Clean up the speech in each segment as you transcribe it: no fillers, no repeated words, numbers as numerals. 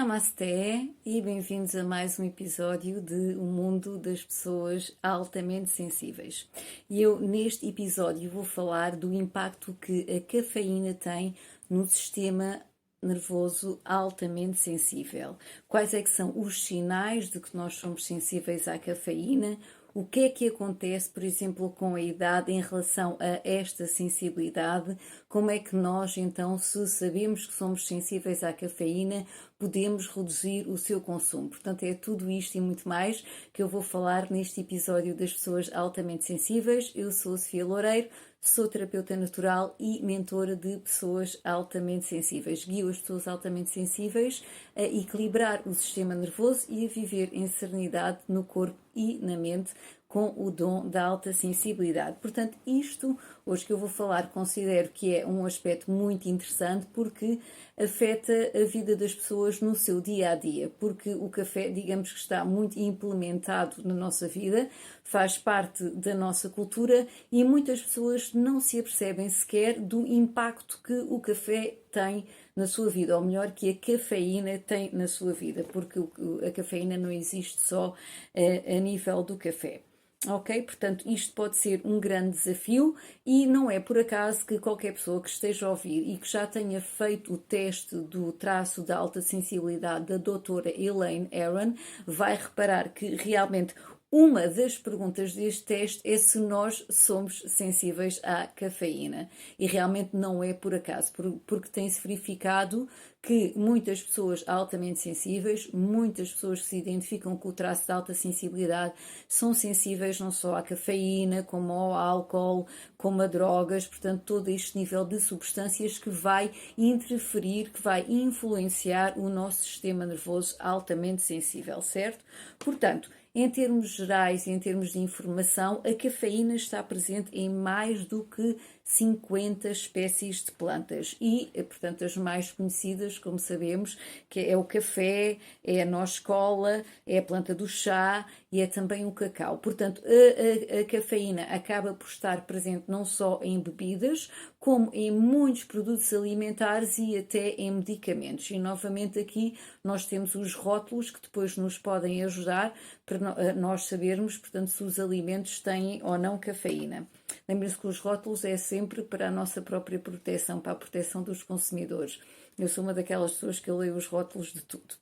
Namasté e bem-vindos a mais um episódio de O Mundo das Pessoas Altamente Sensíveis. E eu, neste episódio, vou falar do impacto que a cafeína tem no sistema nervoso altamente sensível. Quais é que são os sinais de que nós somos sensíveis à cafeína? O que é que acontece, por exemplo, com a idade em relação a esta sensibilidade? Como é que nós, então, se sabemos que somos sensíveis à cafeína, podemos reduzir o seu consumo? Portanto, é tudo isto e muito mais que eu vou falar neste episódio das pessoas altamente sensíveis. Eu sou a Sofia Loureiro, sou terapeuta natural e mentora de pessoas altamente sensíveis. Guio as pessoas altamente sensíveis a equilibrar o sistema nervoso e a viver em serenidade no corpo e na mente com o dom da alta sensibilidade. Portanto, isto hoje que eu vou falar considero que é um aspecto muito interessante porque afeta a vida das pessoas no seu dia a dia, porque o café, digamos que está muito implementado na nossa vida, faz parte da nossa cultura e muitas pessoas não se apercebem sequer do impacto que o café tem na sua vida, ou melhor, que a cafeína tem na sua vida, porque a cafeína não existe só a nível do café. Ok? Portanto, isto pode ser um grande desafio e não é por acaso que qualquer pessoa que esteja a ouvir e que já tenha feito o teste do traço da alta sensibilidade da doutora Elaine Aron vai reparar que realmente uma das perguntas deste teste é se nós somos sensíveis à cafeína. E realmente não é por acaso, porque tem-se verificado que muitas pessoas altamente sensíveis, muitas pessoas que se identificam com o traço de alta sensibilidade, são sensíveis não só à cafeína, como ao álcool, como a drogas, portanto, todo este nível de substâncias que vai interferir, que vai influenciar o nosso sistema nervoso altamente sensível, certo? Portanto, em termos gerais e em termos de informação, a cafeína está presente em mais do que 50 espécies de plantas e, portanto, as mais conhecidas, como sabemos, que é o café, é a noz-cola, é a planta do chá e é também o cacau. Portanto, a cafeína acaba por estar presente não só em bebidas, como em muitos produtos alimentares e até em medicamentos. E, novamente, aqui nós temos os rótulos que depois nos podem ajudar para nós sabermos, portanto, se os alimentos têm ou não cafeína. Lembrem-se que os rótulos é sempre para a nossa própria proteção, para a proteção dos consumidores. Eu sou uma daquelas pessoas que eu leio os rótulos de tudo.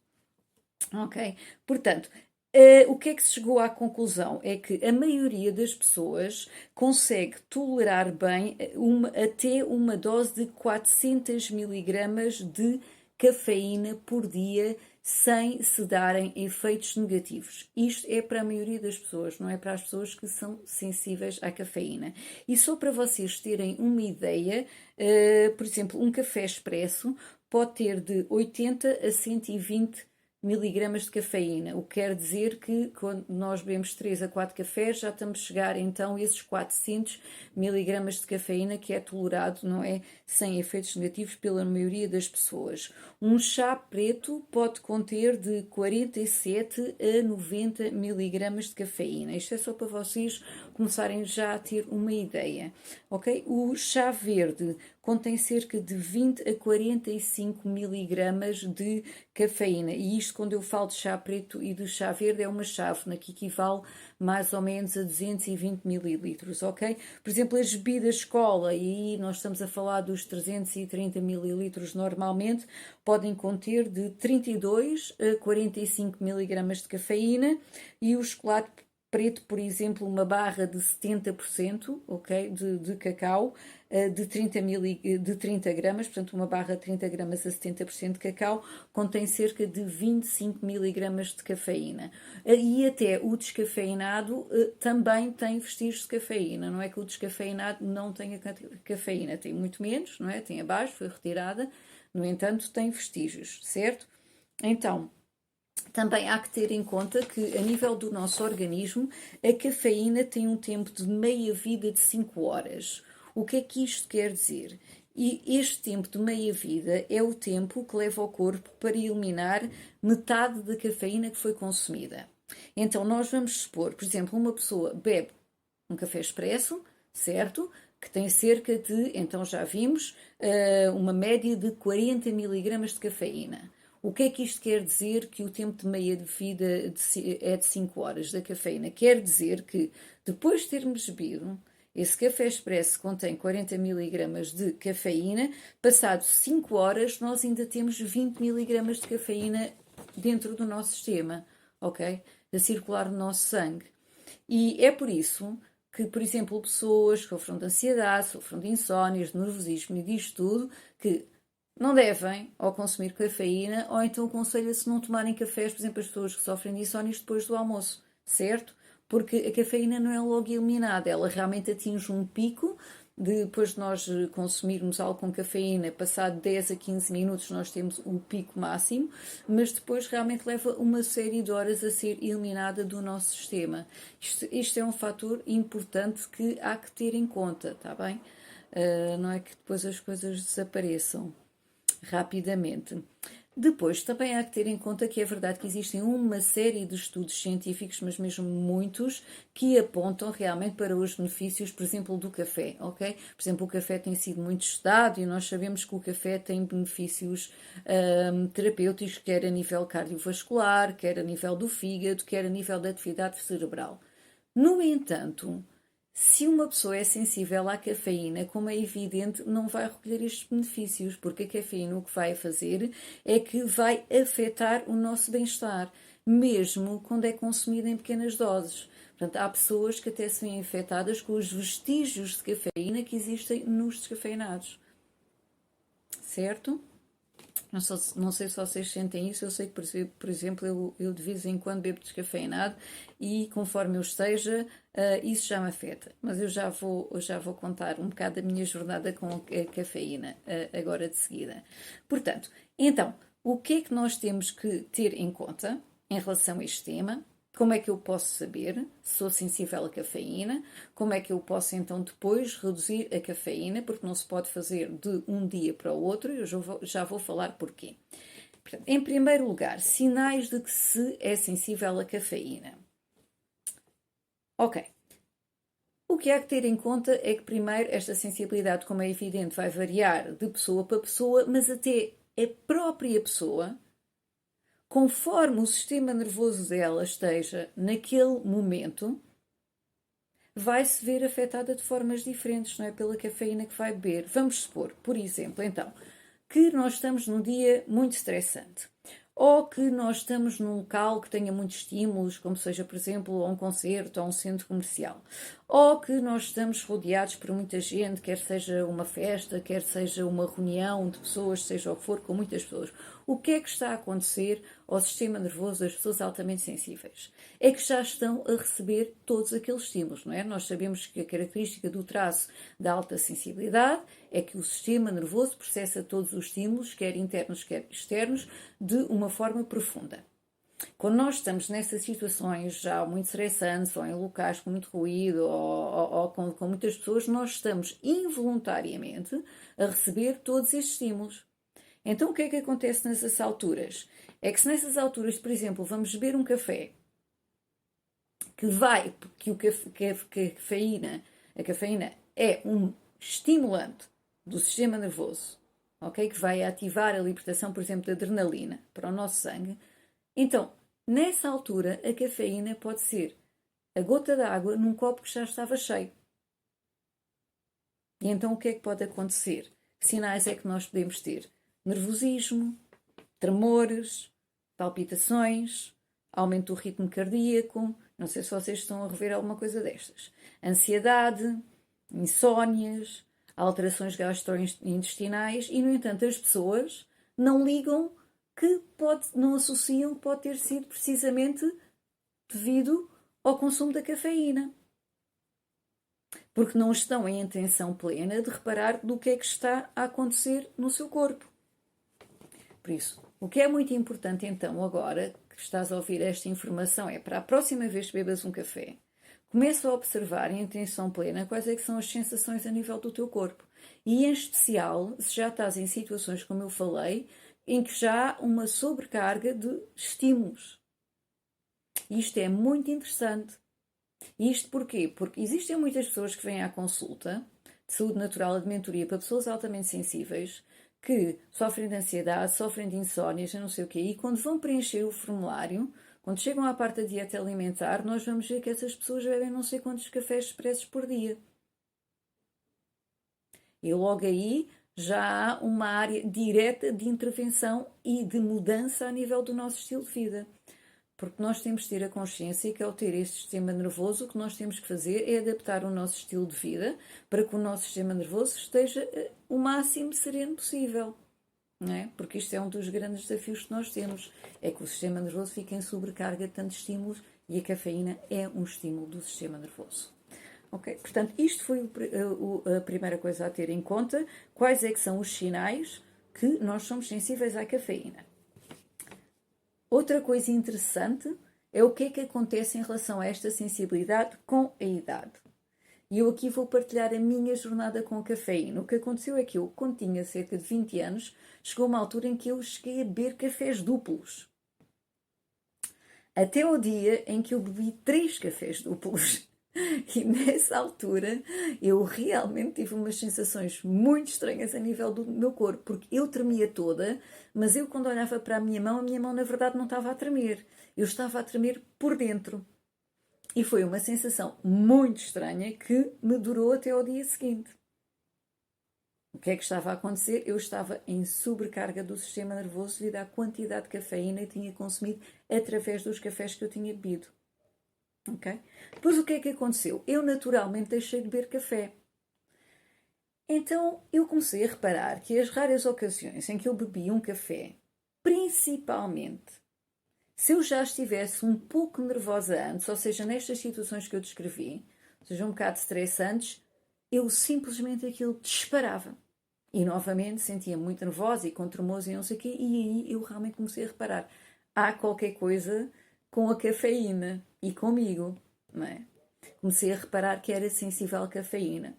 Ok? Portanto, o que é que se chegou à conclusão? É que a maioria das pessoas consegue tolerar bem até uma dose de 400 miligramas de cafeína por dia sem se darem efeitos negativos. Isto é para a maioria das pessoas, não é para as pessoas que são sensíveis à cafeína. E só para vocês terem uma ideia, por exemplo, um café expresso pode ter de 80 a 120 miligramas de cafeína, o que quer dizer que quando nós bebemos 3 a 4 cafés já estamos a chegar então a esses 400 miligramas de cafeína que é tolerado, não é? Sem efeitos negativos pela maioria das pessoas. Um chá preto pode conter de 47 a 90 miligramas de cafeína. Isto é só para vocês começarem já a ter uma ideia, ok? O chá verde contém cerca de 20 a 45 miligramas de cafeína. E isto, quando eu falo de chá preto e de chá verde, é uma chávena que equivale mais ou menos a 220 mililitros, ok? Por exemplo, as bebidas cola, e aí nós estamos a falar dos 330 mililitros normalmente, podem conter de 32 a 45 miligramas de cafeína e o chocolate preto, por exemplo, uma barra de 70%, ok, de cacau, de 30 gramas, portanto uma barra de 30 gramas a 70% de cacau, contém cerca de 25 miligramas de cafeína. E até o descafeinado também tem vestígios de cafeína, não é que o descafeinado não tenha cafeína, tem muito menos, não é? Tem abaixo, foi retirada, no entanto tem vestígios, certo? Então, também há que ter em conta que, a nível do nosso organismo, a cafeína tem um tempo de meia-vida de 5 horas. O que é que isto quer dizer? E este tempo de meia-vida é o tempo que leva o corpo para eliminar metade da cafeína que foi consumida. Então, nós vamos supor, por exemplo, uma pessoa bebe um café expresso, certo? Que tem cerca de, então já vimos, uma média de 40 miligramas de cafeína. O que é que isto quer dizer que o tempo de meia de vida é de 5 horas da cafeína? Quer dizer que depois de termos bebido, esse café expresso contém 40 miligramas de cafeína, passado 5 horas nós ainda temos 20 miligramas de cafeína dentro do nosso sistema, ok? A circular no nosso sangue. E é por isso que, por exemplo, pessoas que sofram de ansiedade, sofram de insónias, de nervosismo e disto tudo, que não devem ou consumir cafeína, ou então aconselha-se não tomarem cafés, por exemplo, as pessoas que sofrem de insónias depois do almoço, certo? Porque a cafeína não é logo eliminada, ela realmente atinge um pico. Depois de nós consumirmos algo com cafeína, passado 10 a 15 minutos nós temos o pico máximo, mas depois realmente leva uma série de horas a ser eliminada do nosso sistema. Isto é um fator importante que há que ter em conta, está bem? Não é que depois as coisas desapareçam rapidamente. Depois, também há que ter em conta que é verdade que existem uma série de estudos científicos, mas mesmo muitos, que apontam realmente para os benefícios, por exemplo, do café, ok? Por exemplo, o café tem sido muito estudado e nós sabemos que o café tem benefícios terapêuticos, quer a nível cardiovascular, quer a nível do fígado, quer a nível da atividade cerebral. No entanto, se uma pessoa é sensível à cafeína, como é evidente, não vai recolher estes benefícios, porque a cafeína o que vai fazer é que vai afetar o nosso bem-estar, mesmo quando é consumida em pequenas doses. Portanto, há pessoas que até se veem afetadas com os vestígios de cafeína que existem nos descafeinados. Certo? Não sei se vocês sentem isso, eu sei que, por exemplo, eu de vez em quando bebo descafeinado e conforme eu esteja, isso já me afeta. Mas eu já vou contar um bocado da minha jornada com a cafeína, agora de seguida. Portanto, então, o que é que nós temos que ter em conta em relação a este tema? Como é que eu posso saber se sou sensível à cafeína? Como é que eu posso então depois reduzir a cafeína? Porque não se pode fazer de um dia para o outro, eu já vou falar porquê. Portanto, em primeiro lugar, sinais de que se é sensível à cafeína. Ok. O que há que ter em conta é que, primeiro, esta sensibilidade, como é evidente, vai variar de pessoa para pessoa, mas até a própria pessoa, conforme o sistema nervoso dela esteja naquele momento, vai-se ver afetada de formas diferentes, não é? Pela cafeína que vai beber. Vamos supor, por exemplo, então, que nós estamos num dia muito estressante. Ou que nós estamos num local que tenha muitos estímulos, como seja, por exemplo, um concerto ou um centro comercial. Ou que nós estamos rodeados por muita gente, quer seja uma festa, quer seja uma reunião de pessoas, seja o que for, com muitas pessoas. O que é que está a acontecer ao sistema nervoso das pessoas altamente sensíveis? É que já estão a receber todos aqueles estímulos, não é? Nós sabemos que a característica do traço da alta sensibilidade é que o sistema nervoso processa todos os estímulos, quer internos, quer externos, de uma forma profunda. Quando nós estamos nessas situações já muito estressantes, ou em locais com muito ruído, ou com muitas pessoas, nós estamos involuntariamente a receber todos estes estímulos. Então, o que é que acontece nessas alturas? É que se nessas alturas, por exemplo, vamos beber um café, a cafeína é um estimulante do sistema nervoso, ok? Que vai ativar a libertação, por exemplo, da adrenalina para o nosso sangue. Então, nessa altura, a cafeína pode ser a gota d'água num copo que já estava cheio. E então o que é que pode acontecer? Que sinais é que nós podemos ter? Nervosismo, tremores, palpitações, aumento do ritmo cardíaco, não sei se vocês estão a rever alguma coisa destas. Ansiedade, insónias, alterações gastrointestinais e, no entanto, as pessoas não ligam não associam que pode ter sido precisamente devido ao consumo da cafeína. Porque não estão em intenção plena de reparar do que é que está a acontecer no seu corpo. Por isso, o que é muito importante então agora que estás a ouvir esta informação é para a próxima vez que bebas um café, começa a observar em intenção plena quais é que são as sensações a nível do teu corpo. E em especial, se já estás em situações, como eu falei, em que já há uma sobrecarga de estímulos. Isto é muito interessante. Isto porquê? Porque existem muitas pessoas que vêm à consulta de saúde natural e de mentoria para pessoas altamente sensíveis que sofrem de ansiedade, sofrem de insónias, não sei o quê, e quando vão preencher o formulário, quando chegam à parte da dieta alimentar, nós vamos ver que essas pessoas bebem não sei quantos cafés expressos por dia. E logo aí já há uma área direta de intervenção e de mudança a nível do nosso estilo de vida. Porque nós temos de ter a consciência que ao ter este sistema nervoso, o que nós temos que fazer é adaptar o nosso estilo de vida para que o nosso sistema nervoso esteja o máximo sereno possível. Não é? Porque isto é um dos grandes desafios que nós temos, é que o sistema nervoso fica em sobrecarga de tantos estímulos e a cafeína é um estímulo do sistema nervoso. Ok? Portanto, isto foi a primeira coisa a ter em conta. Quais é que são os sinais que nós somos sensíveis à cafeína? Outra coisa interessante é o que é que acontece em relação a esta sensibilidade com a idade. E eu aqui vou partilhar a minha jornada com a cafeína. O que aconteceu é que eu, quando tinha cerca de 20 anos, chegou uma altura em que eu cheguei a beber cafés duplos. Até o dia em que eu bebi 3 cafés duplos. E nessa altura eu realmente tive umas sensações muito estranhas a nível do meu corpo, porque eu tremia toda, mas eu quando olhava para a minha mão na verdade não estava a tremer, eu estava a tremer por dentro. E foi uma sensação muito estranha que me durou até ao dia seguinte. O que é que estava a acontecer? Eu estava em sobrecarga do sistema nervoso devido à quantidade de cafeína que tinha consumido através dos cafés que eu tinha bebido. Okay? Depois o que é que aconteceu? Eu naturalmente deixei de beber café. Então eu comecei a reparar que as raras ocasiões em que eu bebi um café, principalmente se eu já estivesse um pouco nervosa antes, ou seja, nestas situações que eu descrevi, ou seja, um bocado estressantes, eu simplesmente aquilo disparava. E novamente sentia muito nervosa e com tremores e não sei o quê, e aí eu realmente comecei a reparar. Há qualquer coisa com a cafeína e comigo, não é? Comecei a reparar que era sensível à cafeína.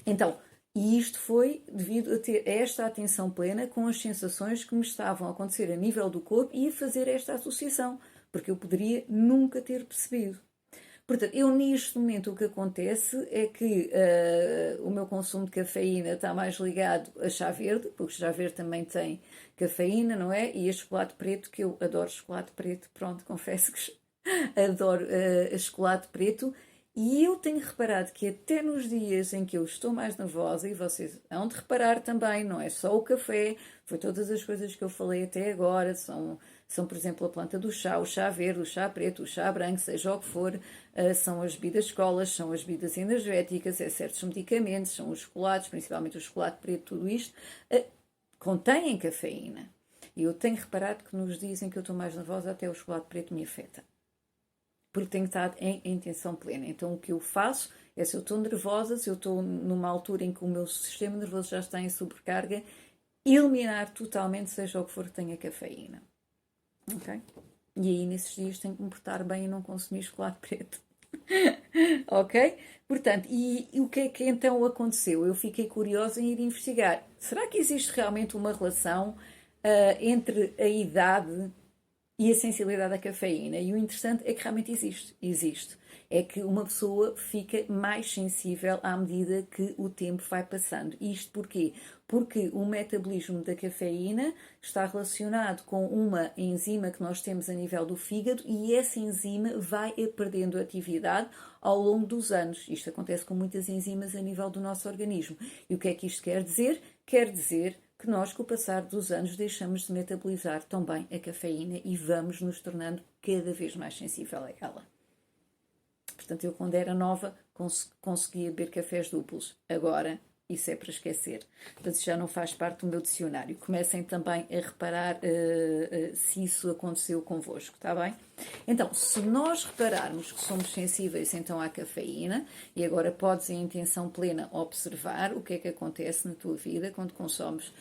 Então, e isto foi devido a ter esta atenção plena com as sensações que me estavam a acontecer a nível do corpo e a fazer esta associação, porque eu poderia nunca ter percebido. Portanto, eu neste momento o que acontece é que o meu consumo de cafeína está mais ligado a chá verde, porque chá verde também tem cafeína, não é? E a chocolate preto, que eu adoro chocolate preto, pronto, confesso que adoro chocolate preto. E eu tenho reparado que até nos dias em que eu estou mais nervosa, e vocês hão de reparar também, não é só o café, foi todas as coisas que eu falei até agora, são por exemplo, a planta do chá, o chá verde, o chá preto, o chá branco, seja o que for, são as bebidas colas, são as bebidas energéticas, é certos medicamentos, são os chocolates, principalmente o chocolate preto, tudo isto, contém cafeína. E eu tenho reparado que nos dias em que eu estou mais nervosa, até o chocolate preto me afeta. Porque tenho estado em intenção plena. Então o que eu faço é, se eu estou nervosa, se eu estou numa altura em que o meu sistema nervoso já está em sobrecarga, eliminar totalmente, seja o que for que tenha cafeína. Ok? E aí nesses dias tenho que me portar bem e não consumir chocolate preto. Ok? Portanto, e o que é que então aconteceu? Eu fiquei curiosa em ir investigar. Será que existe realmente uma relação entre a idade e a sensibilidade à cafeína? E o interessante é que realmente existe. É que uma pessoa fica mais sensível à medida que o tempo vai passando. Isto porquê? Porque o metabolismo da cafeína está relacionado com uma enzima que nós temos a nível do fígado e essa enzima vai perdendo atividade ao longo dos anos. Isto acontece com muitas enzimas a nível do nosso organismo. E o que é que isto quer dizer? Quer dizer que nós, com o passar dos anos, deixamos de metabolizar também a cafeína e vamos nos tornando cada vez mais sensível a ela. Portanto, eu quando era nova conseguia beber cafés duplos. Agora, isso é para esquecer. Portanto, isso já não faz parte do meu dicionário. Comecem também a reparar se isso aconteceu convosco, está bem? Então, se nós repararmos que somos sensíveis então à cafeína, e agora podes em intenção plena observar o que é que acontece na tua vida quando consomes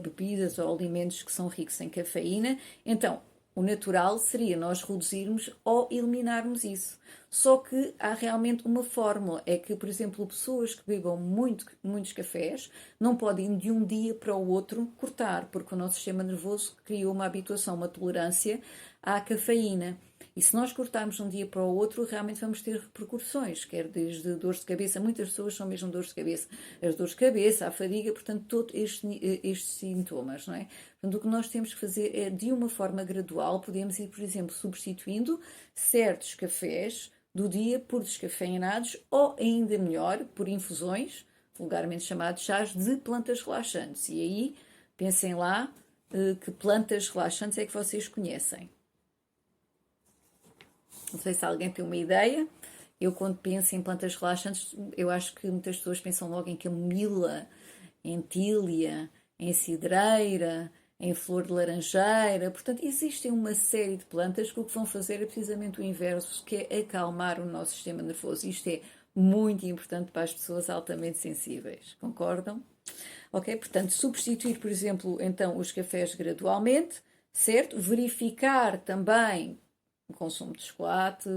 bebidas ou alimentos que são ricos em cafeína, então o natural seria nós reduzirmos ou eliminarmos isso. Só que há realmente uma fórmula, é que, por exemplo, pessoas que bebam muitos cafés não podem de um dia para o outro cortar, porque o nosso sistema nervoso criou uma habituação, uma tolerância à cafeína. E se nós cortarmos de um dia para o outro, realmente vamos ter repercussões, quer desde dores de cabeça, muitas pessoas são mesmo dores de cabeça, as dores de cabeça, a fadiga, portanto, todos estes sintomas, não é? Portanto, o que nós temos que fazer é, de uma forma gradual, podemos ir, por exemplo, substituindo certos cafés do dia por descafeinados ou, ainda melhor, por infusões, vulgarmente chamados chás de plantas relaxantes. E aí, pensem lá que plantas relaxantes é que vocês conhecem. Não sei se alguém tem uma ideia. Eu, quando penso em plantas relaxantes, eu acho que muitas pessoas pensam logo em camomila, em tília, em cidreira, em flor de laranjeira. Portanto, existem uma série de plantas que o que vão fazer é precisamente o inverso, que é acalmar o nosso sistema nervoso. Isto é muito importante para as pessoas altamente sensíveis. Concordam? Ok? Portanto, substituir, por exemplo, então os cafés gradualmente, certo? Verificar também o consumo de chocolate,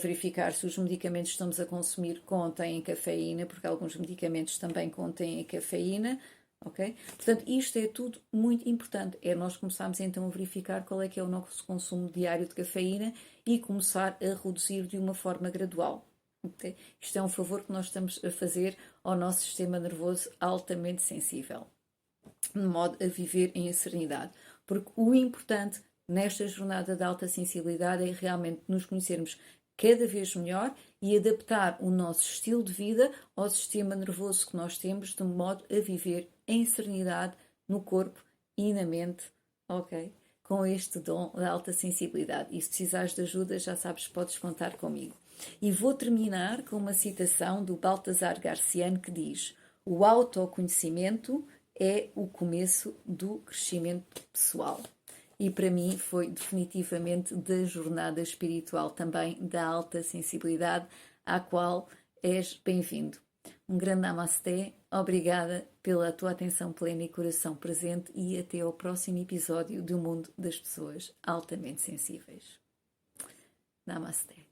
verificar se os medicamentos que estamos a consumir contêm cafeína, porque alguns medicamentos também contêm cafeína, ok? Portanto, isto é tudo muito importante. É nós começarmos então a verificar qual é que é o nosso consumo diário de cafeína e começar a reduzir de uma forma gradual. Okay? Isto é um favor que nós estamos a fazer ao nosso sistema nervoso altamente sensível, de modo a viver em serenidade. Porque o importante nesta jornada de alta sensibilidade é realmente nos conhecermos cada vez melhor e adaptar o nosso estilo de vida ao sistema nervoso que nós temos, de modo a viver em serenidade no corpo e na mente, ok? Com este dom da alta sensibilidade. E se precisares de ajuda, já sabes, podes contar comigo. E vou terminar com uma citação do Baltasar Garciano que diz: o autoconhecimento é o começo do crescimento pessoal. E para mim foi definitivamente da jornada espiritual também, da alta sensibilidade, à qual és bem-vindo. Um grande namasté, obrigada pela tua atenção plena e coração presente e até ao próximo episódio do Mundo das Pessoas Altamente Sensíveis. Namasté.